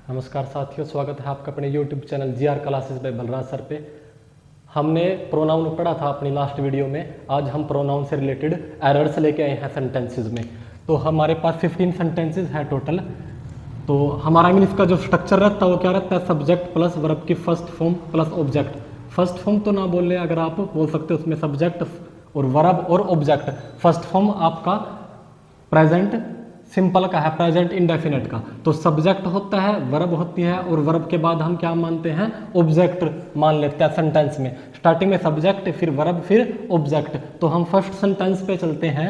नमस्कार साथियों, स्वागत है आपका अपने YouTube channel GR classes bye Balraj sir पे। हमने प्रोनाउन पढ़ा था अपनी लास्ट वीडियो में। आज हम प्रोनाउन से रिलेटेड एरर्स लेके आए हैं सेंटेंसेस में। तो हमारे पास 15 सेंटेंसेस है टोटल। तो हमारा इंग्लिश का जो स्ट्रक्चर रहता है वो क्या रहता है, सब्जेक्ट प्लस वर्ब की first form plus object. First form तो ना बोल रहे, अगर आप बोल सकते हो उसमें सब्जेक्ट और वर्ब और ऑब्जेक्ट। फर्स्ट फॉर्म आपका प्रेजेंट सिंपल का है, प्रेजेंट इंडेफिनिट का। तो सब्जेक्ट होता है, वर्ब होती है, और वर्ब के बाद हम क्या मानते हैं, ऑब्जेक्ट मान लेते हैं सेंटेंस में। स्टार्टिंग में सब्जेक्ट, फिर वर्ब, फिर ऑब्जेक्ट। तो हम फर्स्ट सेंटेंस पे चलते हैं।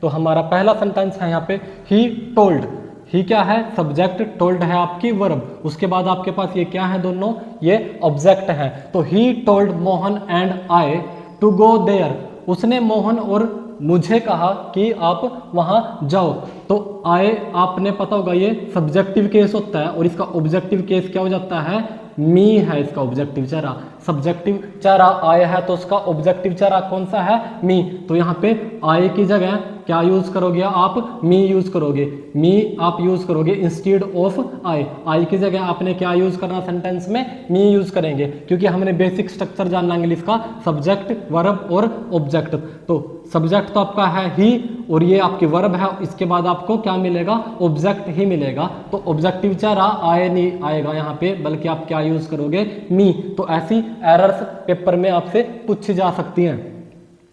तो हमारा पहला सेंटेंस है यहाँ पे, ही टोल्ड। ही क्या है, सब्जेक्ट, टोल्ड है आपकी वर्ब। उसके बाद आपके पास ये क्या है, दोनों ये ऑब्जेक्ट है। तो he told Mohan and I to go there. उसने मोहन और मुझे कहा कि आप वहां जाओ। तो आए आपने पता होगा ये सब्जेक्टिव केस होता है, और इसका ऑब्जेक्टिव केस क्या हो जाता है, मी है इसका ऑब्जेक्टिव चेहरा। सब्जेक्टिव चेहरा आए है तो उसका ऑब्जेक्टिव चेहरा कौन सा है, मी। तो यहाँ पे आए की जगह क्या यूज करोगे आप, मी यूज करोगे। मी आप यूज करोगे इंस्टेड ऑफ आई। आई की जगह आपने क्या यूज करना सेंटेंस में, मी यूज करेंगे, क्योंकि हमने बेसिक स्ट्रक्चर जानना इंग्लिश का, सब्जेक्ट, वर्ब और ऑब्जेक्ट। तो सब्जेक्ट तो आपका है ही, और ये आपकी वर्ब है। इसके बाद आपको क्या मिलेगा, ऑब्जेक्ट ही मिलेगा। तो ऑब्जेक्टिव चेहरा आए नहीं आएगा यहाँ पे, बल्कि आप क्या यूज करोगे, मी। तो ऐसी एरर्स पेपर में आपसे पूछी जा सकती हैं।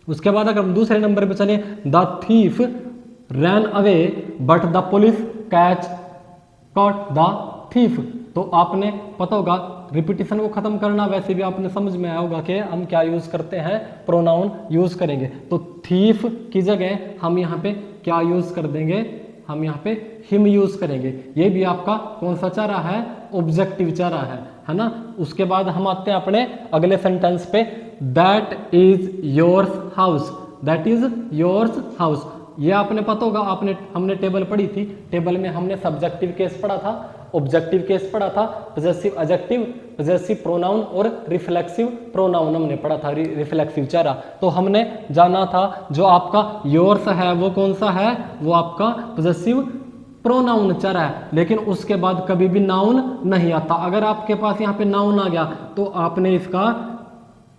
उसके बाद अगर हम दूसरे नंबर पे चले, the thief ran away but the police caught the thief. तो आपने पता होगा रिपीटिशन को खत्म करना, वैसे भी आपने समझ में आया होगा कि हम क्या यूज करते हैं, प्रोनाउन यूज करेंगे। तो थीफ की जगह हम यहाँ पे क्या यूज कर देंगे, हम यहाँ पे हिम यूज करेंगे। ये भी आपका कौन सा चेहरा है, ऑब्जेक्टिव चेहरा है ना। उसके बाद हम आते हैं अपने अगले सेंटेंस पे, that is yours house. That is yours house. ये आपने पता होगा, हमने टेबल पढ़ी थी। टेबल में हमने सब्जेक्टिव केस पढ़ा था, ऑब्जेक्टिव केस पढ़ा था, पॉजेसिव एडजेक्टिव, पॉजेसिव प्रोनाउन और रिफ्लेक्सिव प्रोनाउन हमने पढ़ा था, रिफ्लेक्सिव चेहरा। तो हमने जाना था जो आपका योर्स है वो कौन सा है, वो आपका पॉजेसिव प्रोनाउन चेहरा है। लेकिन उसके बाद कभी भी नाउन नहीं आता। अगर आपके पास यहाँ पे नाउन आ गया तो आपने इसका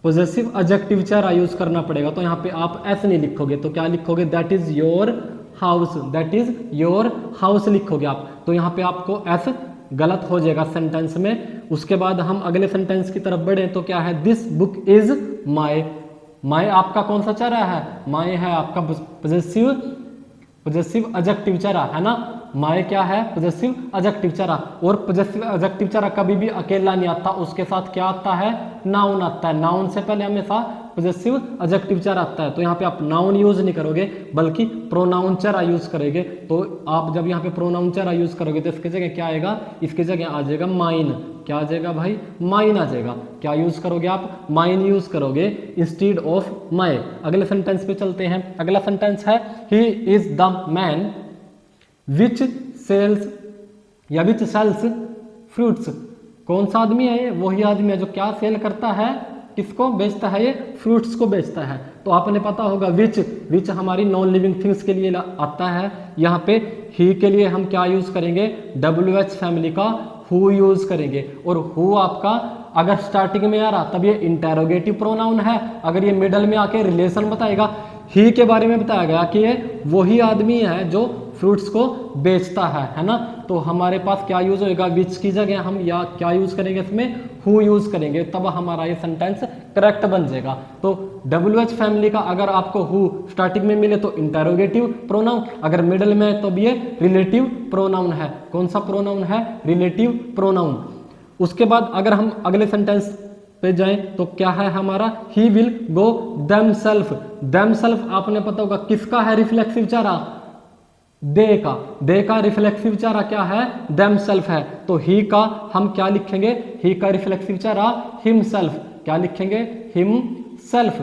पॉजेसिव एडजेक्टिव चेहरा यूज करना पड़ेगा। तो यहाँ पे आप ऐसे नहीं लिखोगे, तो क्या लिखोगे, that is your house. That is your house लिखोगे आप। तो यहाँ पे आपको ऐसे गलत हो जाएगा सेंटेंस में। उसके बाद हम अगले सेंटेंस की तरफ बढ़े तो क्या है, दिस बुक इज माई। माई आपका कौन सा चेहरा है, माई है आपका पॉजेसिव एडजेक्टिव चेहरा है ना। माई क्या है, पॉजेसिव एडजेक्टिव चेहरा। और पॉजेसिव एडजेक्टिव चेहरा कभी भी अकेला नहीं आता, उसके साथ क्या आता है, नाउन आता है। नाउन से पहले हमेशा पॉजेसिव एडजेक्टिव चेहरा आता है। तो यहाँ पे आप नाउन यूज नहीं करोगे, बल्कि प्रोनाउन चेहरा यूज करोगे। तो आप जब यहाँ पे प्रोनाउन चेहरा यूज करोगे तो इसकी जगह क्या आएगा, इसकी जगह आ जाएगा माइन। क्या आ जाएगा भाई, माइन आ जाएगा। क्या यूज करोगे आप, माइन यूज करोगे इंस्टेड ऑफ माई। अगले सेंटेंस पे चलते हैं। अगला सेंटेंस है, he is the man which sells या विच सेल्स फ्रूट्स। कौन सा आदमी है ये, वही आदमी है जो क्या सेल करता है, किसको बेचता है, ये फ्रूट्स को बेचता है। तो आपने पता होगा विच हमारी नॉन लिविंग थिंग्स के लिए आता है। यहाँ पे ही के लिए हम क्या यूज करेंगे, WH फैमिली का हु यूज करेंगे। और हु आपका अगर स्टार्टिंग में आ रहा तब ये इंटेरोगेटिव प्रोनाउन है, अगर ये मिडल में आके रिलेशन बताएगा। ही के बारे में बताया गया कि ये वही आदमी है जो फ्रूट्स को बेचता है ना। तो हमारे पास क्या यूज होएगा, विच की जगह हम या क्या यूज करेंगे, इसमें हु यूज करेंगे, तब हमारा ये सेंटेंस करेक्ट बन जाएगा। तो WH फैमिली का अगर आपको हु स्टार्टिंग में मिले तो इंटेरोगेटिव प्रोनाउन, अगर मिडल में है तो ये रिलेटिव प्रोनाउन है। कौन सा प्रोनाउन है, रिलेटिव प्रोनाउन। उसके बाद अगर हम अगले सेंटेंस पे जाएं तो क्या है हमारा, he will go themself. Themself आपने पता होगा किसका है, रिफ्लेक्सिव चेहरा, दे का रिफ्लेक्सिव चेहरा क्या है, देमसेल्फ है। तो ही का हम क्या लिखेंगे, ही का रिफ्लेक्सिव चेहरा हिमसेल्फ। क्या लिखेंगे, हिमसेल्फ।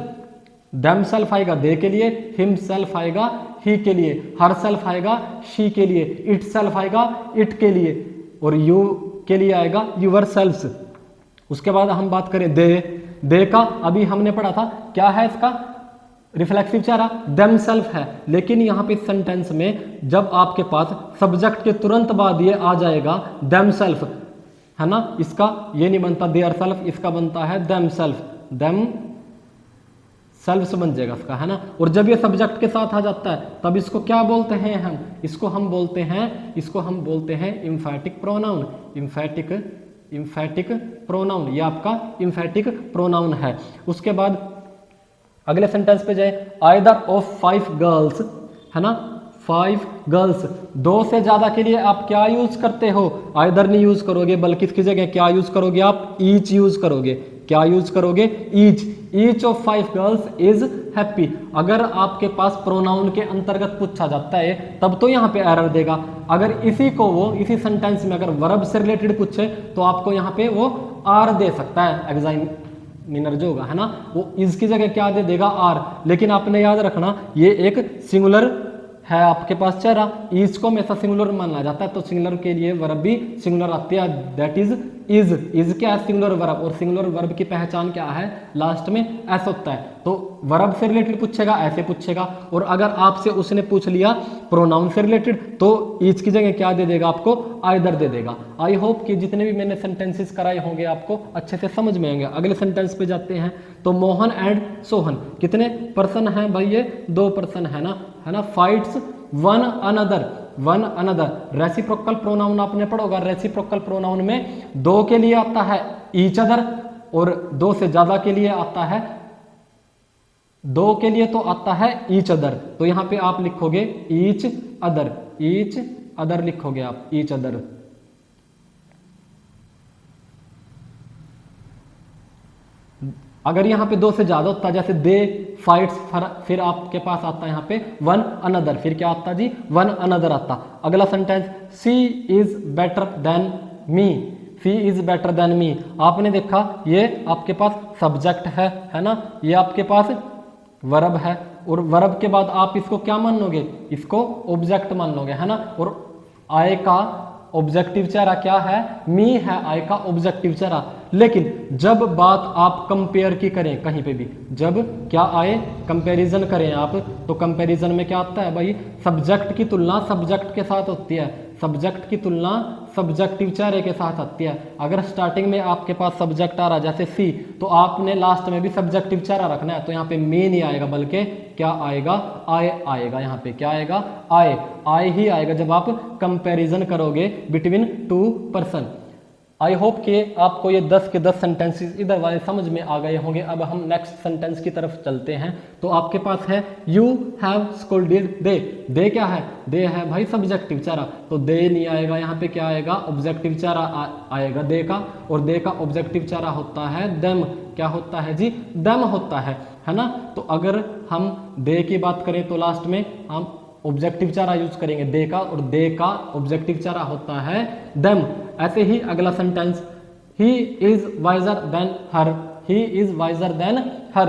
देमसेल्फ आएगा दे के लिए, हिमसेल्फ आएगा ही के लिए, हर सेल्फ आएगा शी के लिए, इट सेल्फ आएगा इट के लिए, और यू के लिए आएगा यूर सेल्फ्स। उसके बाद हम बात करें दे का, अभी हमने पढ़ा था क्या है इसका, रिफ्लेक्सिव चेहरा देमसेल्फ है। लेकिन यहाँ पे सेंटेंस में जब आपके पास सब्जेक्ट के तुरंत बाद ये आ जाएगा देमसेल्फ, है ना, इसका ये नहीं बनता देयर सेल्फ, इसका बनता है देम सेल्फ, देम सेल्फ्स बन जाएगा इसका, है ना। और जब ये सब्जेक्ट के साथ आ जाता है तब इसको क्या बोलते हैं हम, इसको हम बोलते हैं इम्फेटिक प्रोनाउन, इम्फेटिक प्रोनाउन, ये आपका इम्फेटिक प्रोनाउन है। उसके बाद अगले सेंटेंस पे जाए, आइदर ऑफ 5 गर्ल्स, है ना, 5 गर्ल्स, 2 से ज्यादा के लिए आप क्या यूज करते हो, आइदर नहीं यूज करोगे बल्कि इसकी जगह क्या यूज करोगे आप, ईच यूज करोगे, क्या यूज करोगे, each of 5 girls is happy. अगर आपके पास प्रोनाउन के अंतर्गत पूछा जाता है तब तो यहाँ पे एरर देगा, अगर इसी को वो इसी सेंटेंस में अगर वर्ब से रिलेटेड पूछे तो आपको यहाँ पे वो आर दे सकता है, एग्जामिनर जो होगा, है ना, वो इसकी जगह क्या दे देगा, आर। लेकिन आपने याद रखना ये एक सिंगुलर है आपके पास चेहरा, ईच को हमेशा सिंगुलर माना जाता है, तो सिंगुलर के लिए वर्ब भी सिंगुलर आती है, दैट इज इज क्या है, सिंगुलर वर्ब। और सिंगुलर वर्ब की पहचान क्या है, लास्ट में एस होता है, तो वर्ब से रिलेटेड पूछेगा ऐसे पूछेगा। और अगर आपसे उसने पूछ लिया प्रोनाउन से रिलेटेड तो ईच की जगह क्या दे देगा आपको, आइदर दे देगा। आई होप कि जितने भी मैंने सेंटेंसेस कराए होंगे आपको अच्छे से समझ में आएंगे। अगले सेंटेंस पे जाते हैं, तो मोहन एंड सोहन कितने पर्सन हैं भाई, ये 2 पर्सन है ना, fights one another. Reciprocal pronoun आपने पढ़ा होगा, रेसिप्रोकल प्रोनाउन में 2 के लिए आता है ईच अदर और 2 से ज्यादा के लिए आता है, 2 के लिए तो आता है ईच अदर, तो यहां पे आप लिखोगे ईच अदर लिखोगे आप, ईच अदर। अगर यहाँ पे 2 से ज्यादा होता, जैसे दे फाइट्स, फिर आपके पास आता है यहाँ पे वन अनदर, फिर क्या आता जी, वन अनदर आता। अगला sentence, she is better than me, she is better than me. आपने देखा ये आपके पास सब्जेक्ट है ना, ये आपके पास वर्ब है, और वर्ब के बाद आप इसको क्या मान लोगे, इसको ऑब्जेक्ट मान लोगे, है ना। और आय का ऑब्जेक्टिव चेहरा क्या है, मी है आय का ऑब्जेक्टिव चेहरा। लेकिन जब बात आप कंपेयर की करें कहीं पे भी, जब क्या आए, कंपैरिजन करें आप, तो कंपैरिजन में क्या आता है भाई, सब्जेक्ट की तुलना सब्जेक्ट के साथ होती है, सब्जेक्ट की तुलना सब्जेक्टिव चेहरे के साथ आती है। अगर स्टार्टिंग में आपके पास सब्जेक्ट आ रहा जैसे सी, तो आपने लास्ट में भी सब्जेक्टिव चेहरा रखना है, तो यहाँ पे मी नहीं आएगा बल्कि क्या आएगा, आए आएगा। यहाँ पे क्या आएगा, आए ही आएगा जब आप कंपैरिजन करोगे बिटवीन 2 पर्सन। आई होप कि आपको ये 10 के 10 सेंटेंसेस इधर वाले समझ में आ गए होंगे। अब हम नेक्स्ट सेंटेंस की तरफ चलते हैं। तो आपके पास है यू हैव स्कोल्डेड दे, दे क्या है, दे है भाई सब्जेक्टिव चेहरा, तो दे नहीं आएगा, यहाँ पे क्या आएगा, ऑब्जेक्टिव चेहरा आएगा दे का, और दे का ऑब्जेक्टिव चेहरा होता है देम, क्या होता है जी, देम होता है ना। तो अगर हम दे की बात करें तो लास्ट में हम ऑब्जेक्टिव चेहरा यूज करेंगे दे का, और दे का ऑब्जेक्टिव चेहरा होता है देम। ऐसे ही अगला sentence, he is wiser than her, he is wiser than her,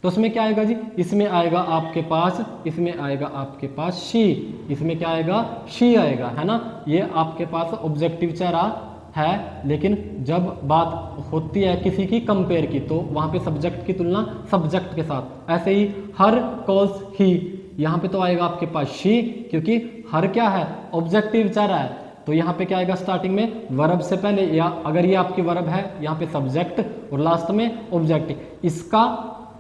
तो इसमें क्या आएगा जी, इसमें आएगा आपके पास, इसमें आएगा आपके पास शी, इसमें क्या आएगा, शी आएगा, है ना। ये आपके पास ऑब्जेक्टिव चेहरा है, लेकिन जब बात होती है किसी की कंपेयर की तो वहां पे सब्जेक्ट की तुलना सब्जेक्ट के साथ। ऐसे ही हर कॉल्स ही, यहाँ पे तो आएगा आपके पास शी, क्योंकि हर क्या है, ऑब्जेक्टिव चेहरा है, तो यहाँ पे क्या आएगा स्टार्टिंग में वर्ब से पहले, या अगर ये आपकी वर्ब है यहाँ पे सब्जेक्ट और लास्ट में ऑब्जेक्ट। इसका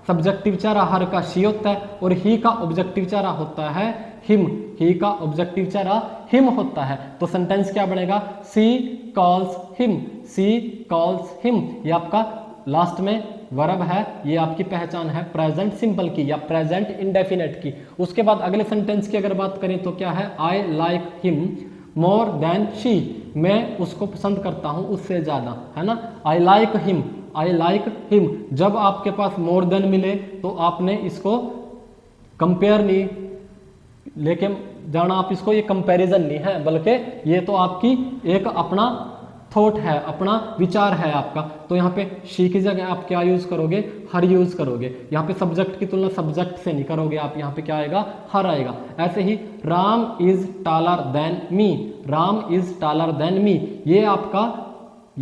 सब्जेक्टिव चेहरा हर का शी होता है, और ही का ऑब्जेक्टिव चेहरा होता है हिम, ही का ऑब्जेक्टिव चेहरा हिम होता है। तो सेंटेंस क्या बनेगा, सी कॉल्स हिम, सी कॉल्स हिम। ये आपका लास्ट में वर्ब है, ये आपकी पहचान है प्रेजेंट सिंपल की या प्रेजेंट इंडेफिनेट की। उसके बाद अगले सेंटेंस की अगर बात करें तो क्या है, I like him more than she, मैं उसको पसंद करता हूं उससे ज्यादा, है ना। I like him, I like him. जब आपके पास मोर देन मिले तो आपने इसको कंपेयर नहीं लेके जाना, आप इसको, ये कंपैरिजन नहीं है, बल्कि ये तो आपकी एक अपना थॉट है, अपना विचार है आपका। तो यहाँ पे शी की जगह आप क्या यूज करोगे, हर यूज करोगे। यहाँ पे सब्जेक्ट की तुलना सब्जेक्ट से नहीं करोगे आप, यहाँ पे क्या आएगा, हर आएगा। ऐसे ही Ram is taller than me, Ram is taller than me, ये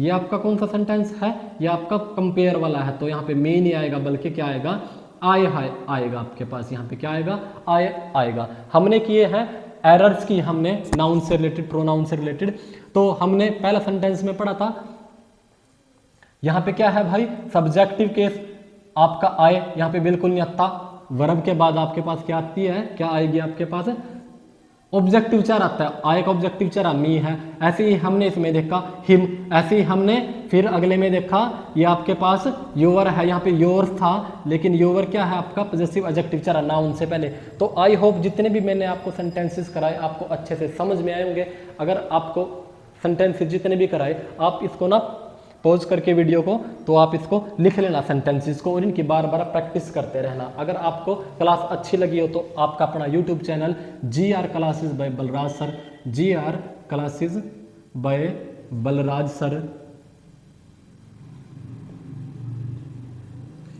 आपका कौन सा सेंटेंस है, ये आपका कंपेयर वाला है, तो यहाँ पे मी नहीं आएगा बल्कि क्या आएगा, आए आएगा आपके पास, यहाँ पे क्या आएगा, आए आएगा। हमने किए हैं एरर्स की हमने नाउन से रिलेटेड, प्रोनाउन से रिलेटेड। तो हमने पहला सेंटेंस में पढ़ा था, यहां पे क्या है भाई, सब्जेक्टिव केस आपका आए, यहां पे बिल्कुल नहीं आता। वर्ब के बाद आपके पास क्या आती है, क्या आएगी आपके पास, ऑब्जेक्टिव चर आता है। आए का ऑब्जेक्टिव चर मी है। ऐसे ही हमने इसमें देखा हिम, ऐसे ही हमने फिर अगले में देखा ये आपके पास योर है, यहाँ पे योर था, लेकिन योर क्या है आपका पॉजेसिव एडजेक्टिव चर है नाउन से पहले। तो आई होप जितने भी मैंने आपको सेंटेंसेस कराए आपको अच्छे से समझ में आए होंगे। अगर आपको सेंटेंसेस जितने भी कराए आप इसको ना पॉज करके वीडियो को, तो आप इसको लिख लेना सेंटेंसेस को, और इनकी बार बार प्रैक्टिस करते रहना। अगर आपको क्लास अच्छी लगी हो तो आपका अपना YouTube channel GR classes bye Balraj sir, GR classes bye Balraj sir,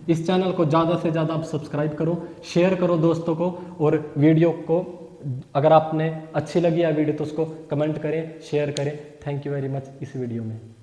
इस चैनल को ज़्यादा से ज़्यादा आप सब्सक्राइब करो, शेयर करो दोस्तों को, और वीडियो को अगर आपने अच्छी लगी है वीडियो तो उसको कमेंट करें, शेयर करें। थैंक यू वेरी मच इस वीडियो में।